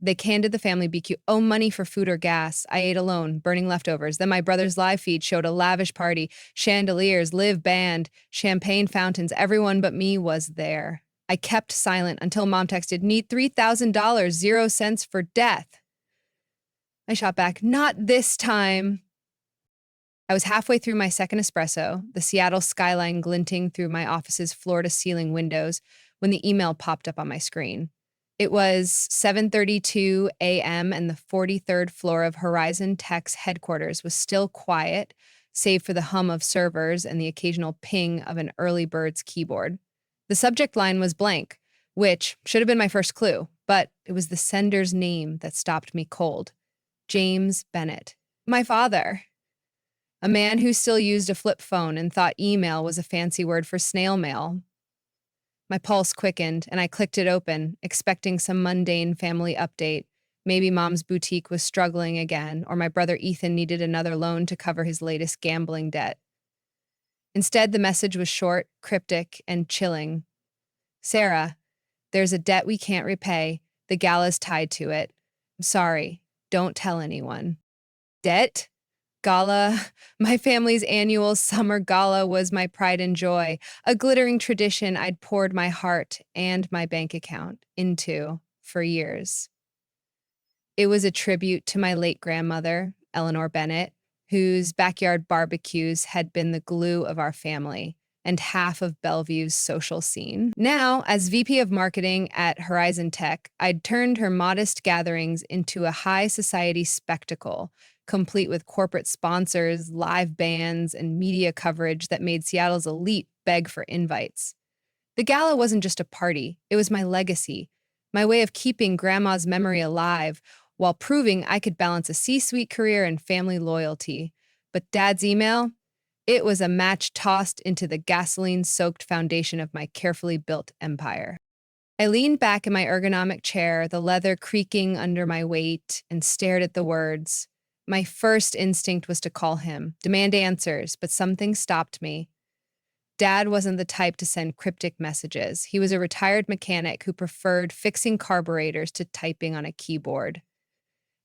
They canned the family BQ. Oh, money for food or gas. I ate alone, burning leftovers. Then my brother's live feed showed a lavish party, chandeliers, live band, champagne fountains. Everyone but me was there. I kept silent until mom texted, need $3,000, 0 cents for death. I shot back, not this time. I was halfway through my second espresso, the Seattle skyline glinting through my office's floor-to-ceiling windows, when the email popped up on my screen. It was 7:32 a.m. and the 43rd floor of Horizon Tech's headquarters was still quiet, save for the hum of servers and the occasional ping of an early bird's keyboard. The subject line was blank, which should have been my first clue, but it was the sender's name that stopped me cold. James Bennett. My father. A man who still used a flip phone and thought email was a fancy word for snail mail. My pulse quickened, and I clicked it open, expecting some mundane family update. Maybe mom's boutique was struggling again, or my brother Ethan needed another loan to cover his latest gambling debt. Instead, the message was short, cryptic, and chilling. Sarah, there's a debt we can't repay. The gala's tied to it. I'm sorry. Don't tell anyone. Debt? Gala. My family's annual summer gala was my pride and joy, a glittering tradition I'd poured my heart and my bank account into for years. It was a tribute to my late grandmother, Eleanor Bennett, whose backyard barbecues had been the glue of our family and half of Bellevue's social scene. Now, as VP of Marketing at Horizon Tech, I'd turned her modest gatherings into a high society spectacle, complete with corporate sponsors, live bands, and media coverage that made Seattle's elite beg for invites. The gala wasn't just a party, it was my legacy, my way of keeping Grandma's memory alive while proving I could balance a C-suite career and family loyalty. But Dad's email? It was a match tossed into the gasoline-soaked foundation of my carefully built empire. I leaned back in my ergonomic chair, the leather creaking under my weight, and stared at the words. My first instinct was to call him, demand answers, but something stopped me. Dad wasn't the type to send cryptic messages. He was a retired mechanic who preferred fixing carburetors to typing on a keyboard.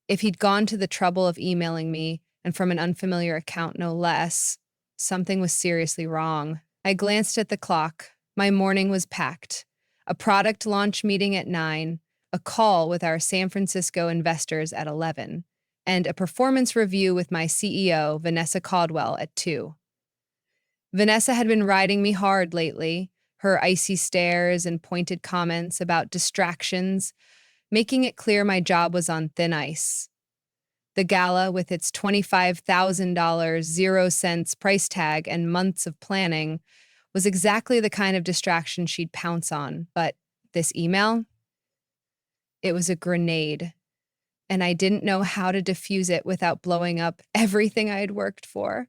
If he'd gone to the trouble of emailing me, and from an unfamiliar account no less, something was seriously wrong. I glanced at the clock. My morning was packed. A product launch meeting at 9, a call with our San Francisco investors at 11, and a performance review with my CEO, Vanessa Caldwell, at 2. Vanessa had been riding me hard lately, her icy stares and pointed comments about distractions, making it clear my job was on thin ice. The gala, with its $25,000 0 cents price tag and months of planning, was exactly the kind of distraction she'd pounce on. But this email? It was a grenade, and I didn't know how to defuse it without blowing up everything I had worked for.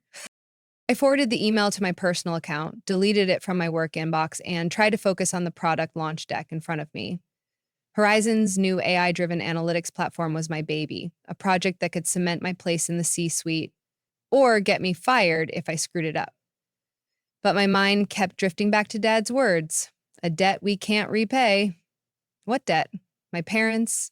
I forwarded the email to my personal account, deleted it from my work inbox, and tried to focus on the product launch deck in front of me. Horizon's new AI-driven analytics platform was my baby, a project that could cement my place in the C-suite or get me fired if I screwed it up. But my mind kept drifting back to Dad's words, a debt we can't repay. What debt? My parents,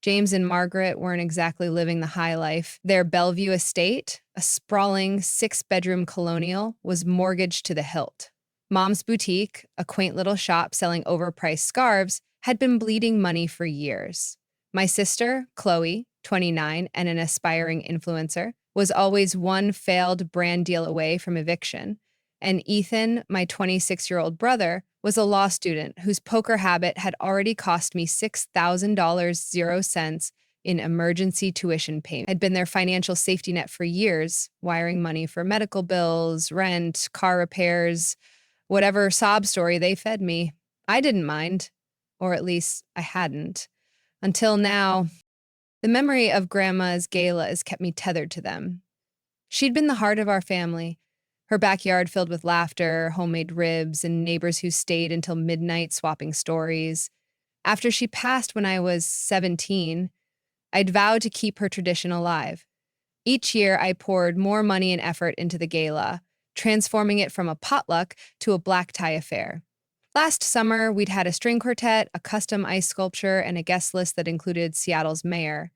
James and Margaret, weren't exactly living the high life. Their Bellevue estate, a sprawling 6-bedroom colonial, was mortgaged to the hilt. Mom's boutique, a quaint little shop selling overpriced scarves, had been bleeding money for years. My sister, Chloe, 29 and an aspiring influencer, was always one failed brand deal away from eviction. And Ethan, my 26-year-old brother, was a law student whose poker habit had already cost me $6,000 0 cents in emergency tuition payment. I'd been their financial safety net for years, wiring money for medical bills, rent, car repairs, whatever sob story they fed me. I didn't mind. Or at least I hadn't. Until now, the memory of Grandma's gala has kept me tethered to them. She'd been the heart of our family, her backyard filled with laughter, homemade ribs, and neighbors who stayed until midnight swapping stories. After she passed when I was 17, I'd vowed to keep her tradition alive. Each year, I poured more money and effort into the gala, transforming it from a potluck to a black tie affair. Last summer, we'd had a string quartet, a custom ice sculpture, and a guest list that included Seattle's mayor.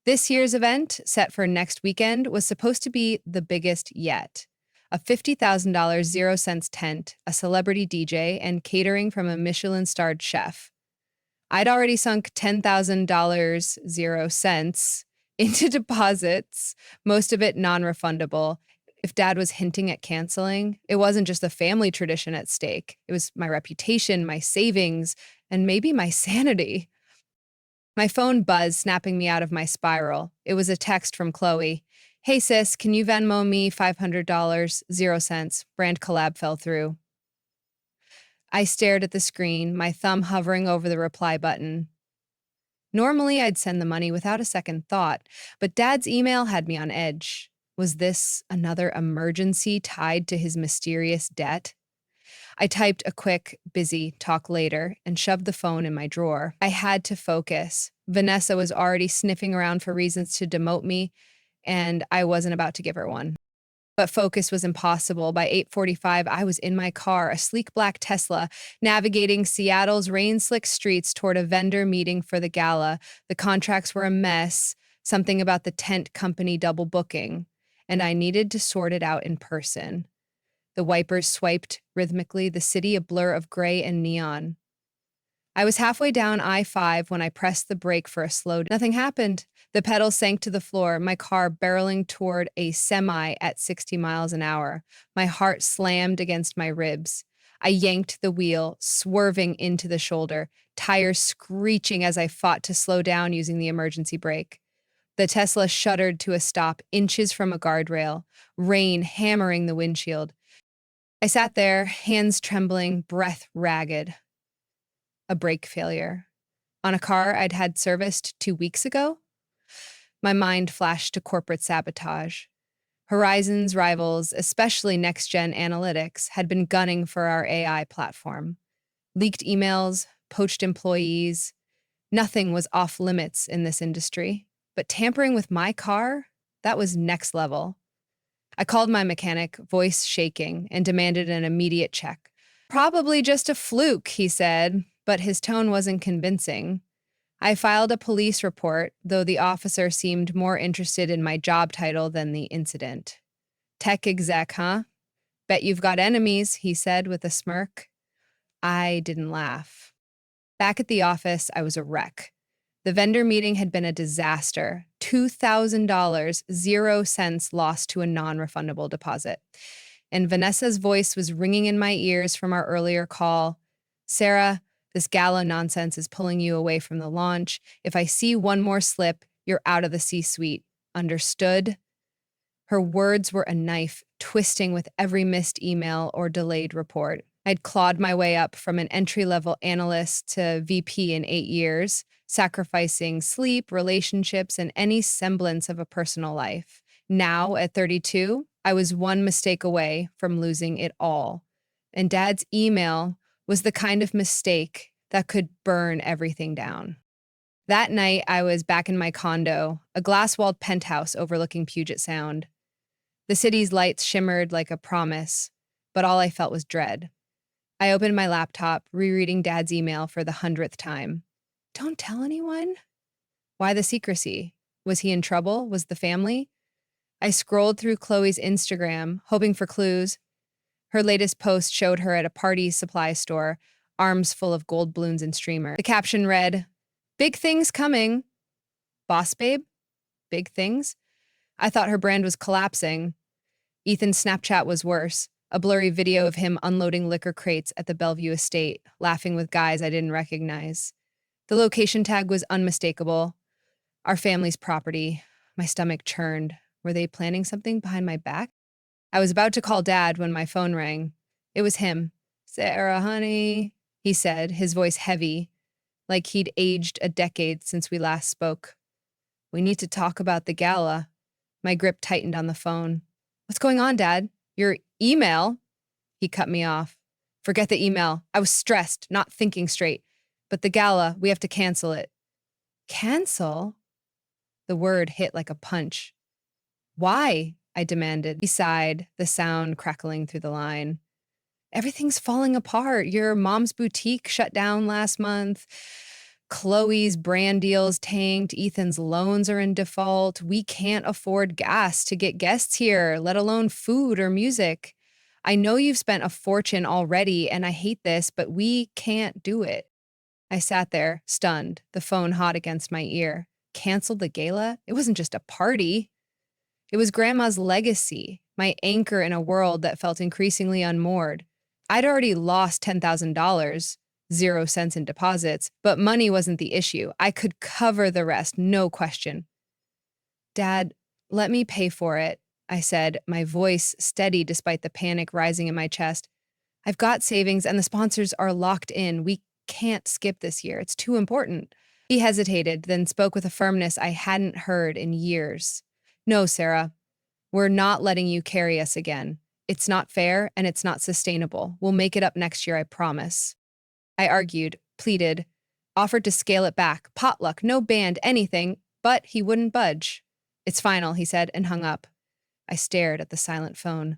This year's event, set for next weekend, was supposed to be the biggest yet. A $50,000 zero cents tent, a celebrity DJ, and catering from a Michelin starred chef. I'd already sunk $10,000 zero cents into deposits, most of it non refundable. If dad was hinting at canceling, it wasn't just the family tradition at stake, it was my reputation, my savings, and maybe my sanity. My phone buzzed, snapping me out of my spiral. It was a text from Chloe. Hey sis, can you Venmo me $500, zero cents? Brand collab fell through. I stared at the screen, my thumb hovering over the reply button. Normally, I'd send the money without a second thought, but Dad's email had me on edge. Was this another emergency tied to his mysterious debt? I typed a quick, busy, talk later and shoved the phone in my drawer. I had to focus. Vanessa was already sniffing around for reasons to demote me, and I wasn't about to give her one. But focus was impossible. By 8:45, I was in my car, a sleek black Tesla, navigating Seattle's rain-slick streets toward a vendor meeting for the gala. The contracts were a mess, something about the tent company double booking, and I needed to sort it out in person. The wipers swiped rhythmically, the city a blur of gray and neon. I was halfway down I-5 when I pressed the brake for a slow. Nothing happened. The pedals sank to the floor, my car barreling toward a semi at 60 miles an hour. My heart slammed against my ribs. I yanked the wheel, swerving into the shoulder, tires screeching as I fought to slow down using the emergency brake. The Tesla shuddered to a stop, inches from a guardrail, rain hammering the windshield. I sat there, hands trembling, breath ragged. A brake failure. On a car I'd had serviced 2 weeks ago? My mind flashed to corporate sabotage. Horizon's rivals, especially next-gen analytics, had been gunning for our AI platform. Leaked emails, poached employees. Nothing was off limits in this industry. But tampering with my car? That was next level. I called my mechanic, voice shaking, and demanded an immediate check. Probably just a fluke, he said, but his tone wasn't convincing. I filed a police report, though the officer seemed more interested in my job title than the incident. Tech exec, huh? Bet you've got enemies, he said with a smirk. I didn't laugh. Back at the office, I was a wreck. The vendor meeting had been a disaster. $2,000, zero cents lost to a non-refundable deposit. And Vanessa's voice was ringing in my ears from our earlier call. Sarah, this gala nonsense is pulling you away from the launch. If I see one more slip, you're out of the C-suite. Understood? Her words were a knife, twisting with every missed email or delayed report. I'd clawed my way up from an entry-level analyst to VP in 8 years, sacrificing sleep, relationships, and any semblance of a personal life. Now, at 32, I was one mistake away from losing it all. And Dad's email was the kind of mistake that could burn everything down. That night, I was back in my condo, a glass-walled penthouse overlooking Puget Sound. The city's lights shimmered like a promise, but all I felt was dread. I opened my laptop, rereading Dad's email for the 100th time. Don't tell anyone? Why the secrecy? Was he in trouble? Was the family? I scrolled through Chloe's Instagram, hoping for clues. Her latest post showed her at a party supply store, arms full of gold balloons and streamers. The caption read, "Big things coming." Boss babe? Big things? I thought her brand was collapsing. Ethan's Snapchat was worse. A blurry video of him unloading liquor crates at the Bellevue estate, laughing with guys I didn't recognize. The location tag was unmistakable. Our family's property. My stomach churned. Were they planning something behind my back? I was about to call Dad when my phone rang. It was him. "Sarah, honey," he said, his voice heavy, like he'd aged a decade since we last spoke. "We need to talk about the gala." My grip tightened on the phone. "What's going on, Dad? Your email?" He cut me off. "Forget the email. I was stressed, not thinking straight. But the gala, we have to cancel it." "Cancel?" The word hit like a punch. "Why?" I demanded. He sighed, the sound crackling through the line. Everything's falling apart. Your mom's boutique shut down last month. Chloe's brand deals tanked. Ethan's loans are in default. We can't afford gas to get guests here, let alone food or music. I know you've spent a fortune already, and I hate this, but we can't do it. I sat there, stunned, the phone hot against my ear. Canceled the gala? It wasn't just a party. It was Grandma's legacy, my anchor in a world that felt increasingly unmoored. I'd already lost $10,000, 0 cents in deposits, but money wasn't the issue. I could cover the rest, no question. Dad, let me pay for it, I said, my voice steady despite the panic rising in my chest. I've got savings and the sponsors are locked in. We can't skip this year. It's too important. He hesitated, then spoke with a firmness I hadn't heard in years. No, Sarah, we're not letting you carry us again. It's not fair and it's not sustainable. We'll make it up next year, I promise. I argued, pleaded, offered to scale it back. Potluck, no band, anything, but he wouldn't budge. It's final, he said, and hung up. I stared at the silent phone,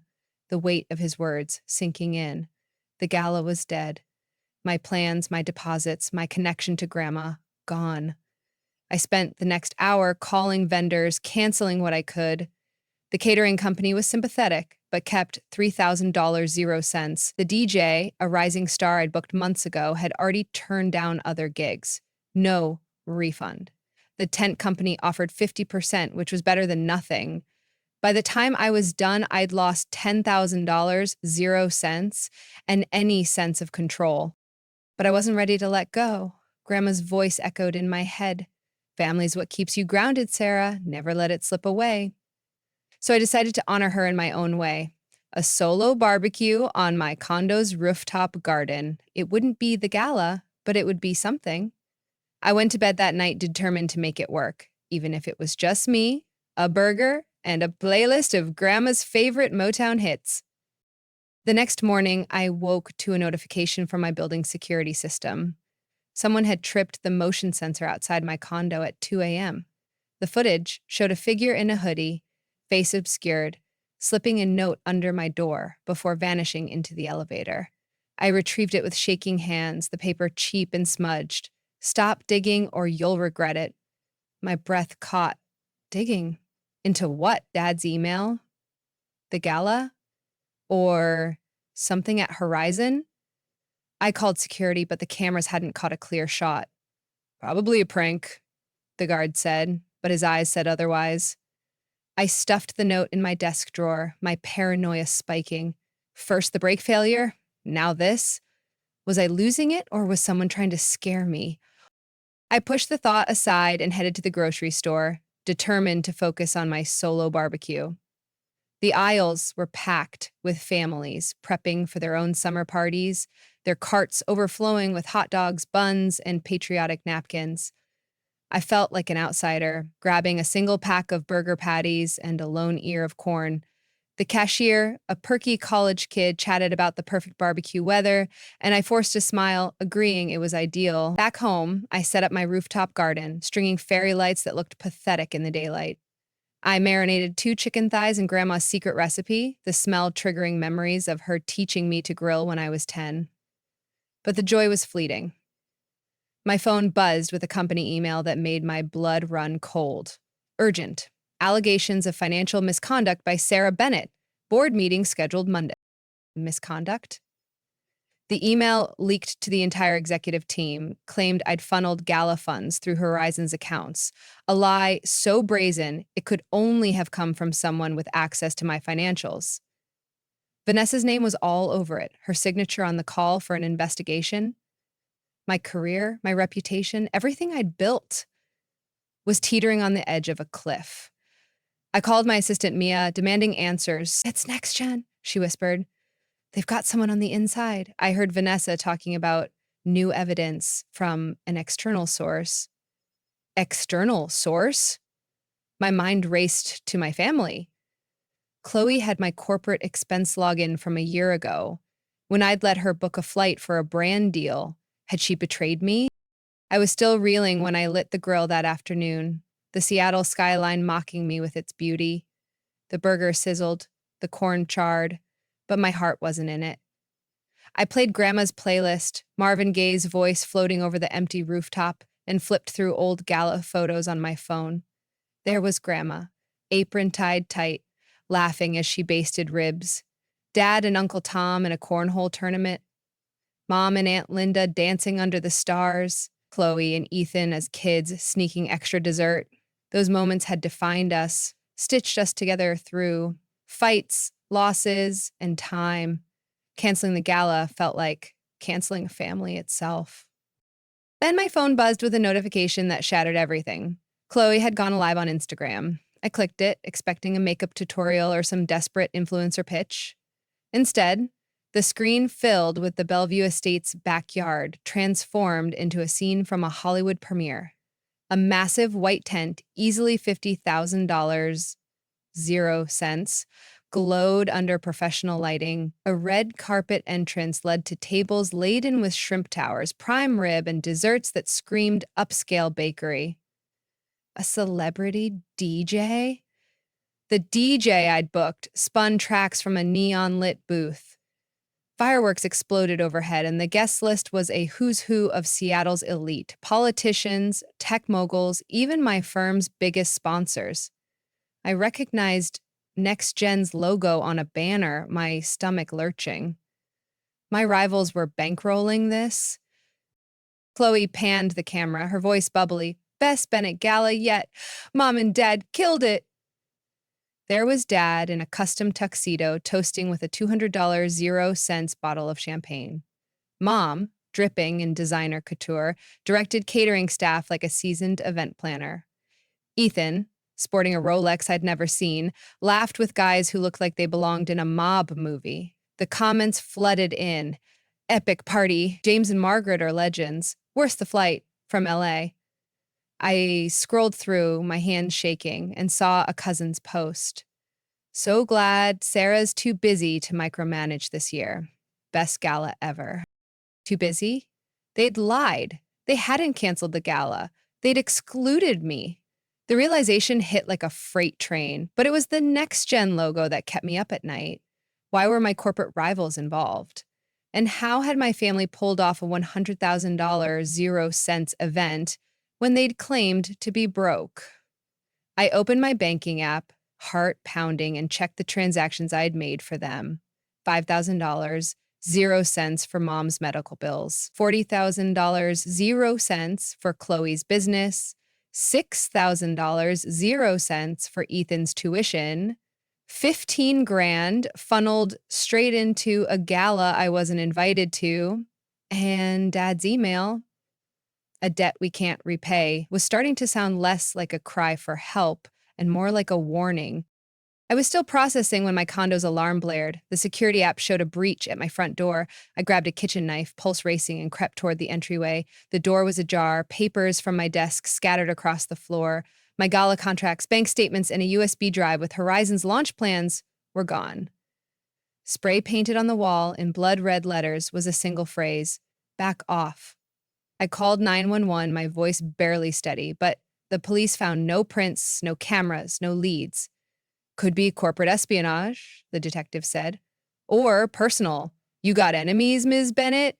the weight of his words sinking in. The gala was dead. My plans, my deposits, my connection to Grandma, gone. I spent the next hour calling vendors, canceling what I could. The catering company was sympathetic, but kept $3,000 0 cents. The DJ, a rising star I'd booked months ago, had already turned down other gigs. No refund. The tent company offered 50%, which was better than nothing. By the time I was done, I'd lost $10,000, 0 cents, and any sense of control. But I wasn't ready to let go. Grandma's voice echoed in my head. Family's what keeps you grounded, Sarah. Never let it slip away. So I decided to honor her in my own way. A solo barbecue on my condo's rooftop garden. It wouldn't be the gala, but it would be something. I went to bed that night determined to make it work, even if it was just me, a burger, and a playlist of Grandma's favorite Motown hits. The next morning, I woke to a notification from my building security system. Someone had tripped the motion sensor outside my condo at 2 a.m. The footage showed a figure in a hoodie, face obscured, slipping a note under my door before vanishing into the elevator. I retrieved it with shaking hands, the paper cheap and smudged. Stop digging or you'll regret it. My breath caught. Digging? Into what? Dad's email? The gala? Or something at Horizon? I called security, but the cameras hadn't caught a clear shot. Probably a prank, the guard said, but his eyes said otherwise. I stuffed the note in my desk drawer, my paranoia spiking. First the brake failure, now this. Was I losing it, or was someone trying to scare me? I pushed the thought aside and headed to the grocery store, determined to focus on my solo barbecue. The aisles were packed with families prepping for their own summer parties, their carts overflowing with hot dogs, buns, and patriotic napkins. I felt like an outsider, grabbing a single pack of burger patties and a lone ear of corn. The cashier, a perky college kid, chatted about the perfect barbecue weather, and I forced a smile, agreeing it was ideal. Back home, I set up my rooftop garden, stringing fairy lights that looked pathetic in the daylight. I marinated 2 chicken thighs in Grandma's secret recipe, the smell triggering memories of her teaching me to grill when I was 10. But the joy was fleeting. My phone buzzed with a company email that made my blood run cold. Urgent. Allegations of financial misconduct by Sarah Bennett. Board meeting scheduled Monday. Misconduct? The email leaked to the entire executive team, claimed I'd funneled gala funds through Horizon's accounts, a lie so brazen it could only have come from someone with access to my financials. Vanessa's name was all over it, her signature on the call for an investigation. My career, my reputation, everything I'd built was teetering on the edge of a cliff. I called my assistant Mia, demanding answers. It's next gen, she whispered. They've got someone on the inside. I heard Vanessa talking about new evidence from an external source. External source? My mind raced to my family. Chloe had my corporate expense login from a year ago, when I'd let her book a flight for a brand deal. Had she betrayed me? I was still reeling when I lit the grill that afternoon, the Seattle skyline mocking me with its beauty. The burger sizzled, the corn charred, but my heart wasn't in it. I played Grandma's playlist, Marvin Gaye's voice floating over the empty rooftop, and flipped through old gala photos on my phone. There was Grandma, apron tied tight, laughing as she basted ribs. Dad and Uncle Tom in a cornhole tournament. Mom and Aunt Linda dancing under the stars. Chloe and Ethan as kids sneaking extra dessert. Those moments had defined us, stitched us together through fights, losses, and time. Canceling the gala felt like canceling a family itself. Then my phone buzzed with a notification that shattered everything. Chloe had gone live on Instagram. I clicked it, expecting a makeup tutorial or some desperate influencer pitch. Instead, the screen filled with the Bellevue Estates backyard transformed into a scene from a Hollywood premiere. A massive white tent, easily $50,000, 0 cents, glowed under professional lighting. A red carpet entrance led to tables laden with shrimp towers, prime rib, and desserts that screamed upscale bakery. A celebrity DJ? The DJ I'd booked spun tracks from a neon-lit booth. Fireworks exploded overhead, and the guest list was a who's who of Seattle's elite. Politicians, tech moguls, even my firm's biggest sponsors. I recognized Next Gen's logo on a banner, my stomach lurching. My rivals were bankrolling this. Chloe panned the camera, her voice bubbly. Best Bennett Gala yet. Mom and Dad killed it. There was Dad in a custom tuxedo toasting with a $200 0 cents bottle of champagne. Mom, dripping in designer couture, directed catering staff like a seasoned event planner. Ethan, sporting a Rolex I'd never seen, laughed with guys who looked like they belonged in a mob movie. The comments flooded in. Epic party. James and Margaret are legends. Worth the flight. From LA. I scrolled through, my hands shaking, and saw a cousin's post. So glad Sarah's too busy to micromanage this year. Best gala ever. Too busy? They'd lied. They hadn't canceled the gala. They'd excluded me. The realization hit like a freight train, but it was the Next Gen logo that kept me up at night. Why were my corporate rivals involved? And how had my family pulled off a $100,000 0 cents event when they'd claimed to be broke? I opened my banking app, heart pounding, and checked the transactions I'd made for them. $5,000, 0 cents for Mom's medical bills. $40,000, 0 cents for Chloe's business. $6,000, 0 cents for Ethan's tuition. 15 grand funneled straight into a gala I wasn't invited to. And Dad's email, a debt we can't repay, was starting to sound less like a cry for help and more like a warning. I was still processing when my condo's alarm blared. The security app showed a breach at my front door. I grabbed a kitchen knife, pulse racing, and crept toward the entryway. The door was ajar, papers from my desk scattered across the floor. My gala contracts, bank statements, and a USB drive with Horizon's launch plans were gone. Spray painted on the wall in blood-red letters was a single phrase, back off. I called 911, my voice barely steady, but the police found no prints, no cameras, no leads. Could be corporate espionage, the detective said. Or personal. You got enemies, Ms. Bennett?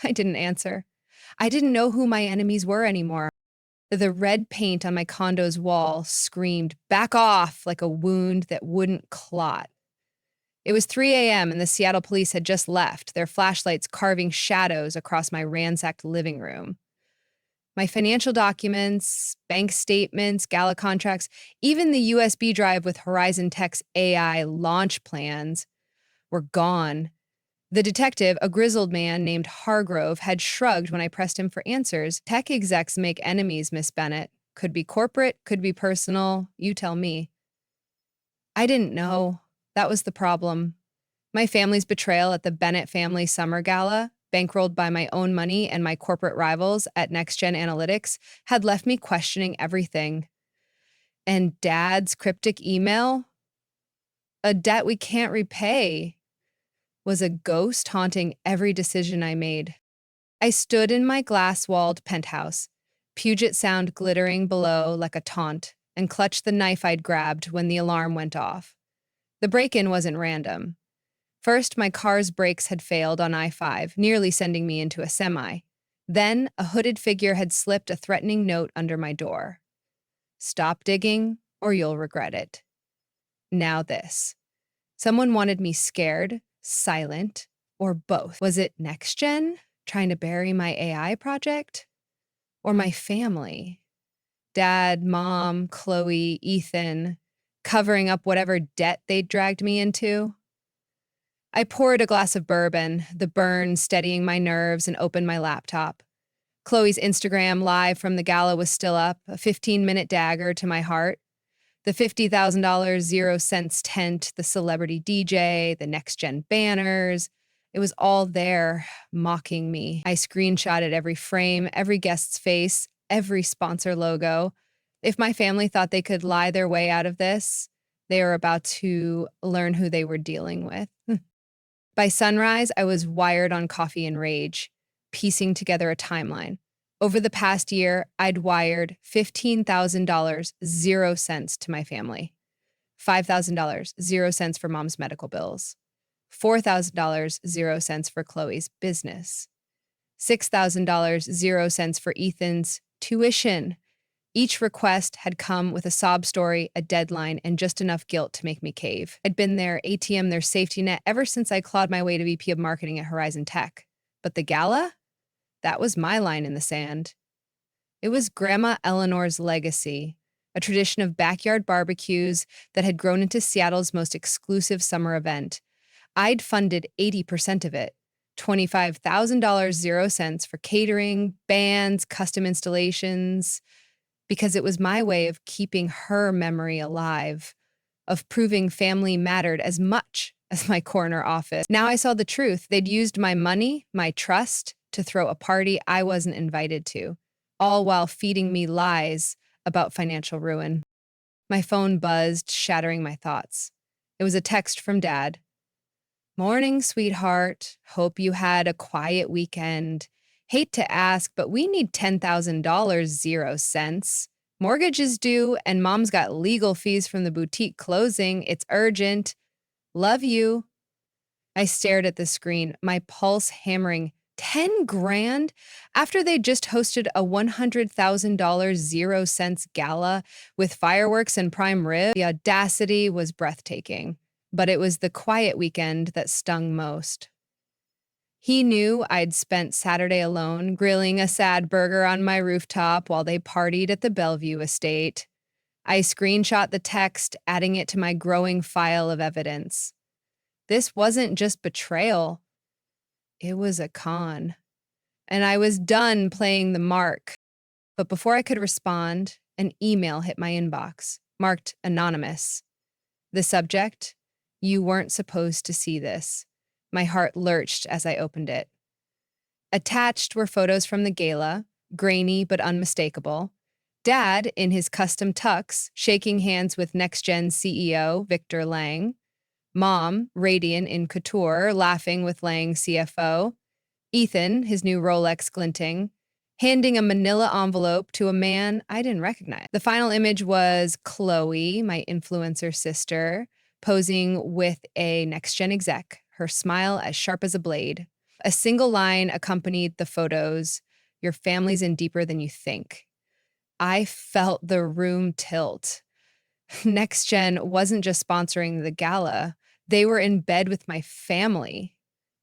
I didn't answer. I didn't know who my enemies were anymore. The red paint on my condo's wall screamed, back off, like a wound that wouldn't clot. It was 3 a.m. and the Seattle police had just left, their flashlights carving shadows across my ransacked living room. My financial documents, bank statements, gala contracts, even the USB drive with Horizon Tech's AI launch plans were gone. The detective, a grizzled man named Hargrove, had shrugged when I pressed him for answers. Tech execs make enemies, Miss Bennett. Could be corporate, could be personal. You tell me. I didn't know. That was the problem. My family's betrayal at the Bennett family summer gala, bankrolled by my own money and my corporate rivals at NextGen Analytics, had left me questioning everything. And Dad's cryptic email? A debt we can't repay was a ghost haunting every decision I made. I stood in my glass-walled penthouse, Puget Sound glittering below like a taunt, and clutched the knife I'd grabbed when the alarm went off. The break-in wasn't random. First, my car's brakes had failed on I-5, nearly sending me into a semi. Then, a hooded figure had slipped a threatening note under my door. Stop digging, or you'll regret it. Now this. Someone wanted me scared, silent, or both. Was it NextGen trying to bury my AI project? Or my family? Dad, mom, Chloe, Ethan, covering up whatever debt they'd dragged me into? I poured a glass of bourbon, the burn steadying my nerves, and opened my laptop. Chloe's Instagram live from the gala was still up, a 15-minute dagger to my heart. The $50,000 0 cents tent, the celebrity DJ, the next-gen banners. It was all there, mocking me. I screenshotted every frame, every guest's face, every sponsor logo. If my family thought they could lie their way out of this, they were about to learn who they were dealing with. By sunrise, I was wired on coffee and rage, piecing together a timeline. Over the past year, I'd wired $15,000 0 cents to my family, $5,000 0 cents for mom's medical bills, $4,000 0 cents for Chloe's business, $6,000 0 cents for Ethan's tuition. Each request had come with a sob story, a deadline, and just enough guilt to make me cave. I'd been their ATM, their safety net, ever since I clawed my way to VP of marketing at Horizon Tech. But the gala? That was my line in the sand. It was Grandma Eleanor's legacy, a tradition of backyard barbecues that had grown into Seattle's most exclusive summer event. I'd funded 80% of it, $25,000 0 cents for catering, bands, custom installations, because it was my way of keeping her memory alive, of proving family mattered as much as my corner office. Now I saw the truth. They'd used my money, my trust, to throw a party I wasn't invited to, all while feeding me lies about financial ruin. My phone buzzed, shattering my thoughts. It was a text from Dad. Morning, sweetheart. Hope you had a quiet weekend. Hate to ask, but we need $10,000 0 cents. Mortgage is due, and mom's got legal fees from the boutique closing. It's urgent. Love you. I stared at the screen, my pulse hammering. 10 grand? After they just hosted a $100,000 0 cents gala with fireworks and prime rib, the audacity was breathtaking. But it was the quiet weekend that stung most. He knew I'd spent Saturday alone, grilling a sad burger on my rooftop while they partied at the Bellevue estate. I screenshot the text, adding it to my growing file of evidence. This wasn't just betrayal. It was a con. And I was done playing the mark. But before I could respond, an email hit my inbox, marked anonymous. The subject, "You weren't supposed to see this." My heart lurched as I opened it. Attached were photos from the gala, grainy but unmistakable. Dad, in his custom tux, shaking hands with NextGen CEO Victor Lang. Mom, radiant in couture, laughing with Lang CFO. Ethan, his new Rolex glinting, handing a manila envelope to a man I didn't recognize. The final image was Chloe, my influencer sister, posing with a NextGen exec, her smile as sharp as a blade. A single line accompanied the photos, "Your family's in deeper than you think." I felt the room tilt. NextGen wasn't just sponsoring the gala. They were in bed with my family.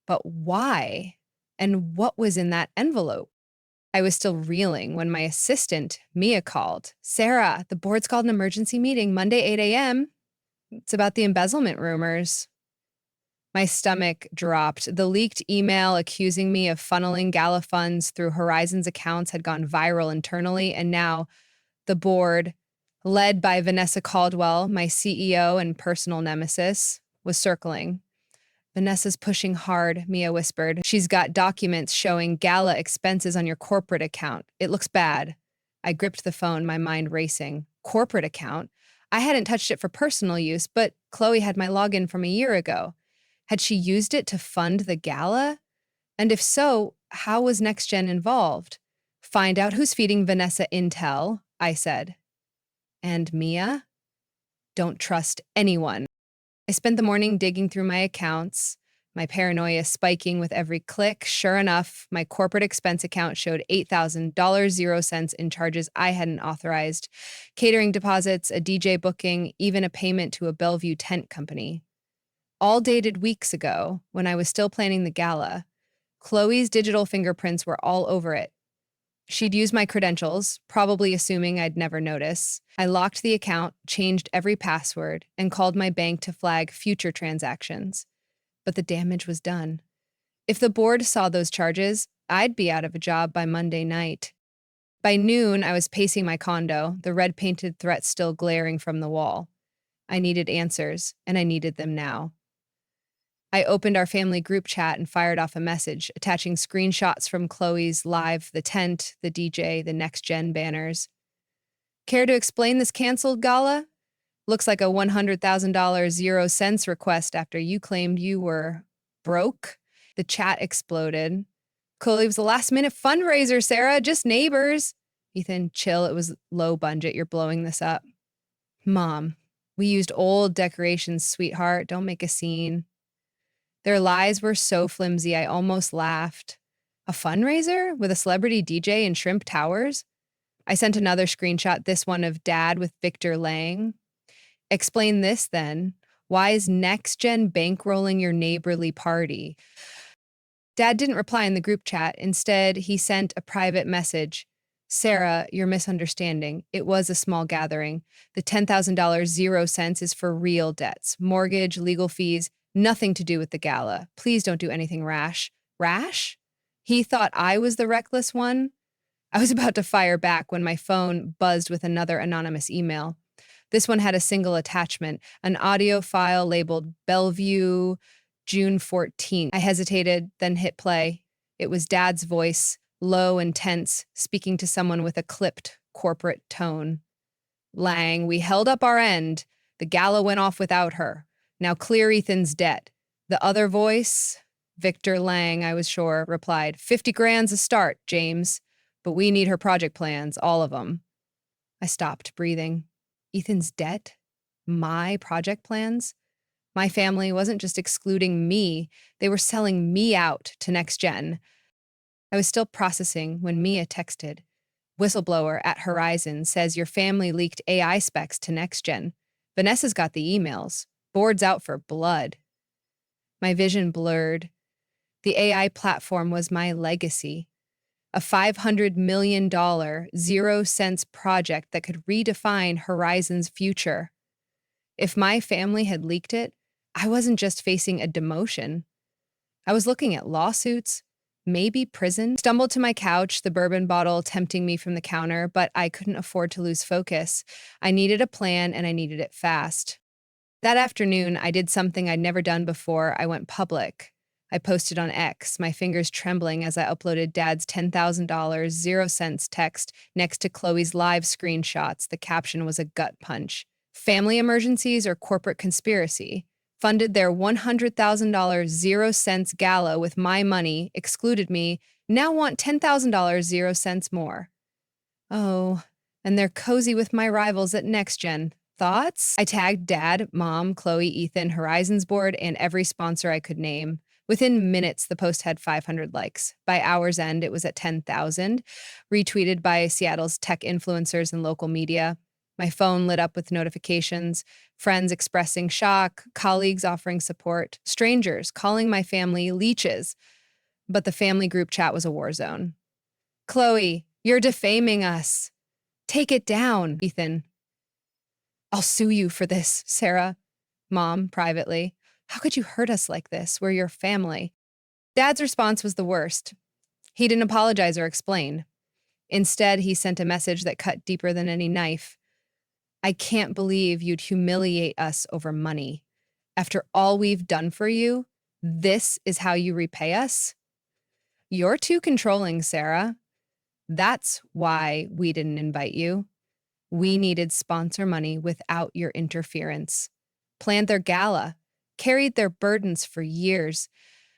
But why? And what was in that envelope? I was still reeling when my assistant, Mia, called. "Sarah, the board's called an emergency meeting Monday, 8 a.m. It's about the embezzlement rumors." My stomach dropped. The leaked email accusing me of funneling gala funds through Horizon's accounts had gone viral internally, and now the board, led by Vanessa Caldwell, my CEO and personal nemesis, was circling. "Vanessa's pushing hard," Mia whispered. "She's got documents showing gala expenses on your corporate account. It looks bad." I gripped the phone, my mind racing. Corporate account? I hadn't touched it for personal use, but Chloe had my login from a year ago. Had she used it to fund the gala? And if so, how was NextGen involved? "Find out who's feeding Vanessa intel," I said. And Mia? "Don't trust anyone." I spent the morning digging through my accounts, my paranoia spiking with every click. Sure enough, my corporate expense account showed $8,000.00 in charges I hadn't authorized, catering deposits, a DJ booking, even a payment to a Bellevue tent company. All dated weeks ago, when I was still planning the gala. Chloe's digital fingerprints were all over it. She'd used my credentials, probably assuming I'd never notice. I locked the account, changed every password, and called my bank to flag future transactions. But the damage was done. If the board saw those charges, I'd be out of a job by Monday night. By noon, I was pacing my condo, the red painted threat still glaring from the wall. I needed answers, and I needed them now. I opened our family group chat and fired off a message, attaching screenshots from Chloe's live, the tent, the DJ, the next gen banners. Care to explain this canceled gala? Looks like a $100,000.00 request after you claimed you were broke. The chat exploded. Chloe was a last minute fundraiser, Sarah, just neighbors. Ethan, chill, it was low budget, you're blowing this up. Mom, we used old decorations, sweetheart, don't make a scene. Their lies were so flimsy, I almost laughed. A fundraiser with a celebrity DJ in Shrimp Towers? I sent another screenshot, this one of Dad with Victor Lang. Explain this then. Why is Next Gen bankrolling your neighborly party? Dad didn't reply in the group chat. Instead, he sent a private message. Sarah, you're misunderstanding. It was a small gathering. The $10,000.00 is for real debts, mortgage, legal fees, nothing to do with the gala. Please don't do anything rash. Rash? He thought I was the reckless one? I was about to fire back when my phone buzzed with another anonymous email. This one had a single attachment, an audio file labeled Bellevue, June 14th. I hesitated, then hit play. It was Dad's voice, low and tense, speaking to someone with a clipped corporate tone. Lang, we held up our end. The gala went off without her. Now clear Ethan's debt. The other voice, Victor Lang, I was sure, replied, 50 grand's a start, James. But we need her project plans, all of them. I stopped, breathing. Ethan's debt? My project plans? My family wasn't just excluding me, they were selling me out to Next Gen. I was still processing when Mia texted. Whistleblower at Horizon says your family leaked AI specs to Next Gen. Vanessa's got the emails. Board's out for blood. My vision blurred. The AI platform was my legacy. A $500 million, 0 cents project that could redefine Horizon's future. If my family had leaked it, I wasn't just facing a demotion. I was looking at lawsuits, maybe prison. Stumbled to my couch, the bourbon bottle tempting me from the counter, but I couldn't afford to lose focus. I needed a plan, and I needed it fast. That afternoon, I did something I'd never done before. I went public. I posted on X, my fingers trembling as I uploaded Dad's $10,000, 0 cents text next to Chloe's live screenshots. The caption was a gut punch. Family emergencies or corporate conspiracy? Funded their $100,000, 0 cents gala with my money, excluded me, now want $10,000, 0 cents more. Oh, and they're cozy with my rivals at Next Gen. Thoughts? I tagged Dad, Mom, Chloe, Ethan, Horizons board, and every sponsor I could name. Within minutes, the post had 500 likes. By hour's end, it was at 10,000, retweeted by Seattle's tech influencers and local media. My phone lit up with notifications, friends expressing shock, colleagues offering support, strangers calling my family leeches. But the family group chat was a war zone. Chloe, you're defaming us. Take it down, Ethan. I'll sue you for this, Sarah. Mom, privately. How could you hurt us like this? We're your family. Dad's response was the worst. He didn't apologize or explain. Instead, he sent a message that cut deeper than any knife. I can't believe you'd humiliate us over money. After all we've done for you, this is how you repay us? You're too controlling, Sarah. That's why we didn't invite you. We needed sponsor money without your interference. Planned their gala, carried their burdens for years,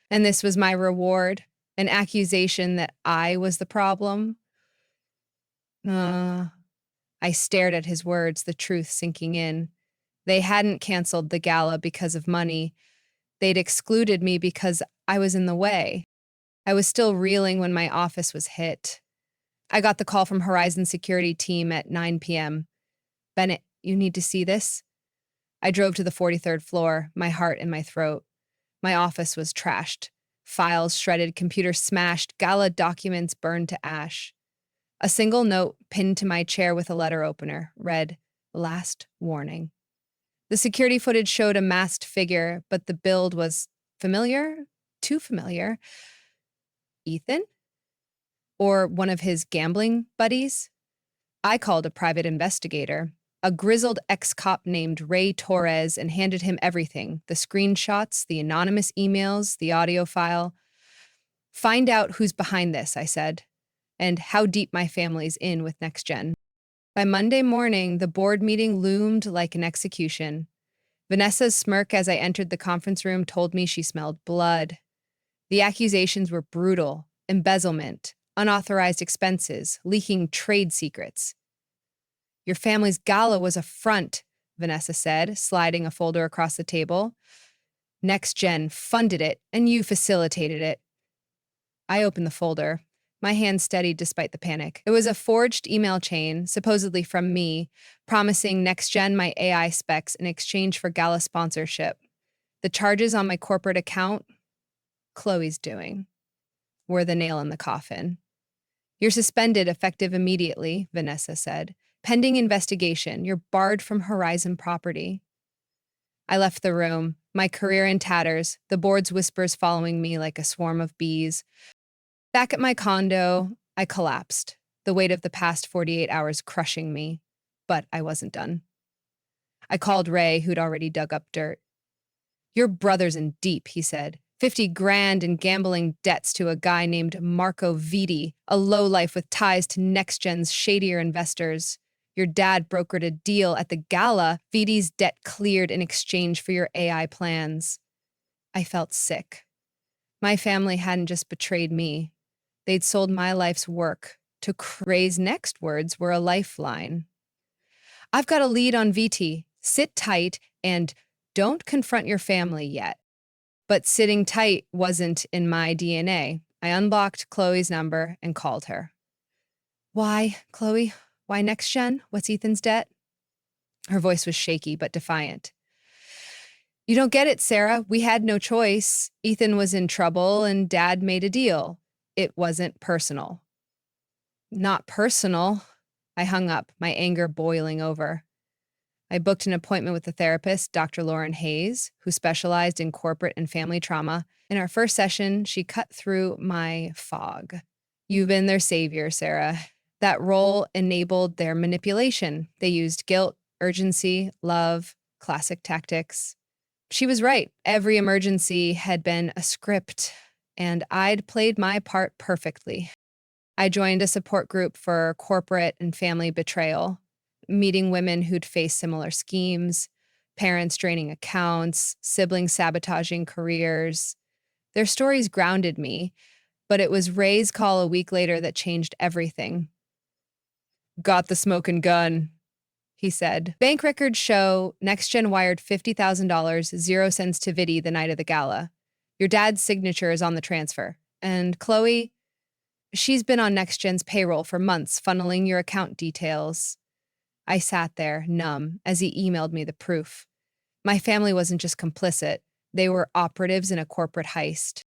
and this was my reward, an accusation that I was the problem. I stared at his words, the truth sinking in. They hadn't canceled the gala because of money. They'd excluded me because I was in the way. I was still reeling when my office was hit. I got the call from Horizon security team at 9 p.m. Bennett, you need to see this? I drove to the 43rd floor, my heart in my throat. My office was trashed. Files shredded, computers smashed, gala documents burned to ash. A single note pinned to my chair with a letter opener read, "Last warning." The security footage showed a masked figure, but the build was familiar, too familiar. Ethan? Or one of his gambling buddies? I called a private investigator, a grizzled ex-cop named Ray Torres, and handed him everything: the screenshots, the anonymous emails, the audio file. Find out who's behind this, I said, and how deep my family's in with NextGen. By Monday morning, the board meeting loomed like an execution. Vanessa's smirk as I entered the conference room told me she smelled blood. The accusations were brutal: embezzlement, unauthorized expenses, leaking trade secrets. Your family's gala was a front, Vanessa said, sliding a folder across the table. NextGen funded it, and you facilitated it. I opened the folder. My hand steadied despite the panic. It was a forged email chain, supposedly from me, promising NextGen my AI specs in exchange for gala sponsorship. The charges on my corporate account, Chloe's doing, were the nail in the coffin. You're suspended effective immediately, Vanessa said. Pending investigation, you're barred from Horizon property. I left the room, my career in tatters, the board's whispers following me like a swarm of bees. Back at my condo, I collapsed, the weight of the past 48 hours crushing me. But I wasn't done. I called Ray, who'd already dug up dirt. Your brother's in deep, he said. 50 grand in gambling debts to a guy named Marco Vitti, a lowlife with ties to NextGen's shadier investors. Your dad brokered a deal at the gala. Vitti's debt cleared in exchange for your AI plans. I felt sick. My family hadn't just betrayed me. They'd sold my life's work. To Ray's next words were a lifeline. I've got a lead on VT. Sit tight and don't confront your family yet. But sitting tight wasn't in my DNA. I unblocked Chloe's number and called her. Why, Chloe? Why NextGen? What's Ethan's debt? Her voice was shaky but defiant. You don't get it, Sarah. We had no choice. Ethan was in trouble and Dad made a deal. It wasn't personal. Not personal. I hung up, my anger boiling over. I booked an appointment with a therapist, Dr. Lauren Hayes, who specialized in corporate and family trauma. In our first session, she cut through my fog. You've been their savior, Sarah. That role enabled their manipulation. They used guilt, urgency, love, classic tactics. She was right. Every emergency had been a script, and I'd played my part perfectly. I joined a support group for corporate and family betrayal, meeting women who'd faced similar schemes, parents draining accounts, siblings sabotaging careers. Their stories grounded me, but it was Ray's call a week later that changed everything. Got the smoking gun, he said. Bank records show NextGen wired $50,000, 0 cents to Vitti the night of the gala. Your dad's signature is on the transfer. And Chloe, she's been on NextGen's payroll for months, funneling your account details. I sat there, numb, as he emailed me the proof. My family wasn't just complicit. They were operatives in a corporate heist.